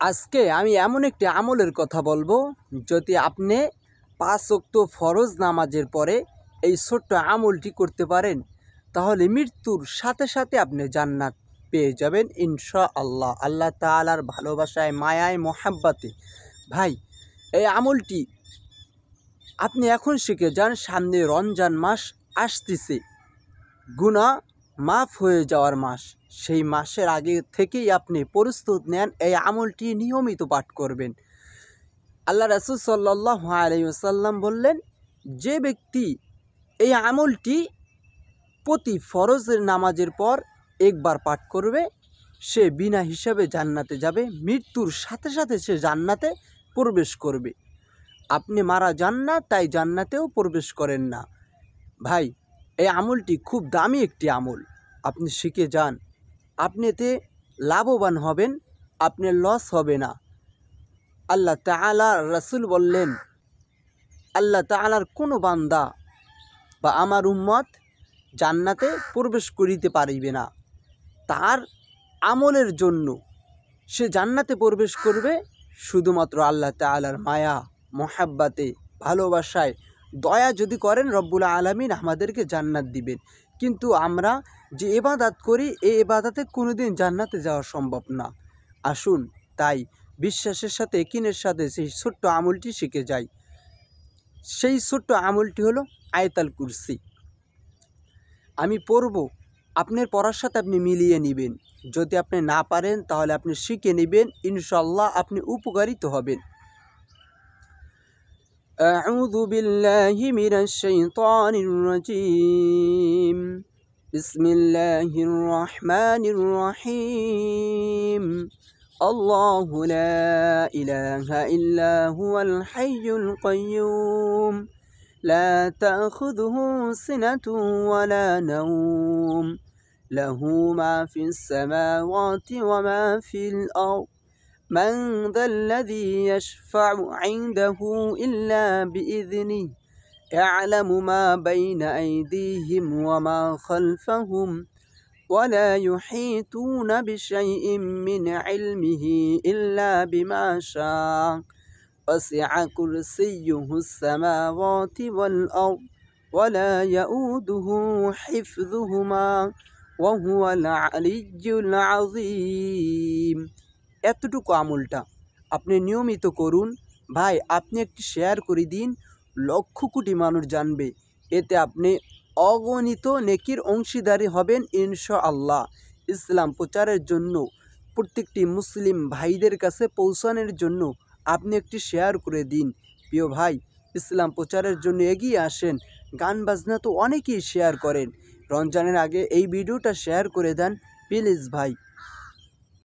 আজকে আমি এমন একটি আমলের কথা বলবো, যদি আপনি 5 ওয়াক্ত ফরজ নামাজের পরে এই ছোট্ট আমলটি করতে পারেন, তাহলে মৃত্যুর সাথে সাথে আপনি জান্নাত পেয়ে যাবেন ইনশাআল্লাহ। আল্লাহ তাআলার ভালোবাসায়, মায়ায়, মোহাব্বতে। ভাই, এই আমলটি আপনি এখন শিখে যান। সামনে রমজান মাস আসতেছে, গুনাহ মাফ হয়ে যাওয়ার মাস। সেই মাসের আগে থেকেই আপনি প্রস্তুত নেন, এই আমলটি নিয়মিত পাঠ করবেন। আল্লাহ রাসূল সাল্লাল্লাহু আলাইহি ওয়াসাল্লাম বললেন, যে ব্যক্তি এই আমলটি প্রতি ফরজের নামাজের পর একবার পাঠ করবে, সে বিনা হিসাবে জান্নাতে যাবে। মৃত্যুর সাথে সাথে সে জান্নাতে প্রবেশ করবে। আপনি মারা যান না, তাই জান্নাতেও প্রবেশ করেন না। ভাই, এই আমলটি খুব দামি একটি আমল। আপনি শিখে যান, আপনি এতে লাভবান হবেন, আপনার লস হবে না। আল্লাহ তাআলা রাসূল বললেন, আল্লাহ তাআলার কোনো বান্দা বা আমার উম্মত জান্নাতে প্রবেশ করিতে পারিবে না। তার আমলের জন্য সে জান্নাতে প্রবেশ করবে শুধুমাত্র আল্লাহ তাআলার মায়া, মোহাব্বতে, ভালোবাসায়। দয়া যদি করেন, রব্বুল আলামিন আমাদেরকে জান্নাত দিবেন। কিন্তু আমরা যে ইবাদত করি, এই ইবাদতে কোনোদিন জান্নাতে যাওয়া সম্ভব না। আসুন তাই বিশ্বাসের সাথে, ইয়াকিনের সাথে সেই ছোট্ট আমলটি শিখে যাই। সেই ছোট্ট আমলটি হলো আয়াতুল কুরসি। আমি পড়ব, আপনার পড়ার সাথে আপনি মিলিয়ে নেবেন। যদি আপনি না পারেন, তাহলে আপনি শিখে নেবেন, ইনশাআল্লাহ আপনি উপকারিত হবেন। আউযু বিল্লাহি মিনাশ শাইতানির রাজীম। বিসমিল্লাহির রহমানির রহিম। আল্লাহু লা ইলাহা ইল্লা হুয়াল হাইয়ুল কাইয়্যুম। لا تأخذه سنة ولا نوم، له ما في السماوات وما في الأرض، من ذا الذي يشفع عنده إلا بإذنه، يعلم ما بين أيديهم وما خلفهم، ولا يحيطون بشيء من علمه إلا بما شاء، وسع كرسيه السماوات والأرض ولا يؤوده حفظهما وهو العلي العظيم। এতটুকু আমলটা আপনি নিয়মিত করুন। ভাই, আপনি একটি শেয়ার করে দিন, লক্ষ কোটি মানুষ জানবে। এতে আপনি অগণিত নেকির অংশীদারি হবেন ইনশাআল্লাহ। ইসলাম প্রচারের জন্য, প্রত্যেকটি মুসলিম ভাইদের কাছে পৌঁছানোর জন্য আপনি একটি শেয়ার করে দিন। প্রিয় ভাই, ইসলাম প্রচারের জন্য এগিয়ে আসেন। গান বাজনা তো অনেকেই শেয়ার করেন। রমজানের আগে এই ভিডিওটা শেয়ার করে দেন প্লিজ ভাই।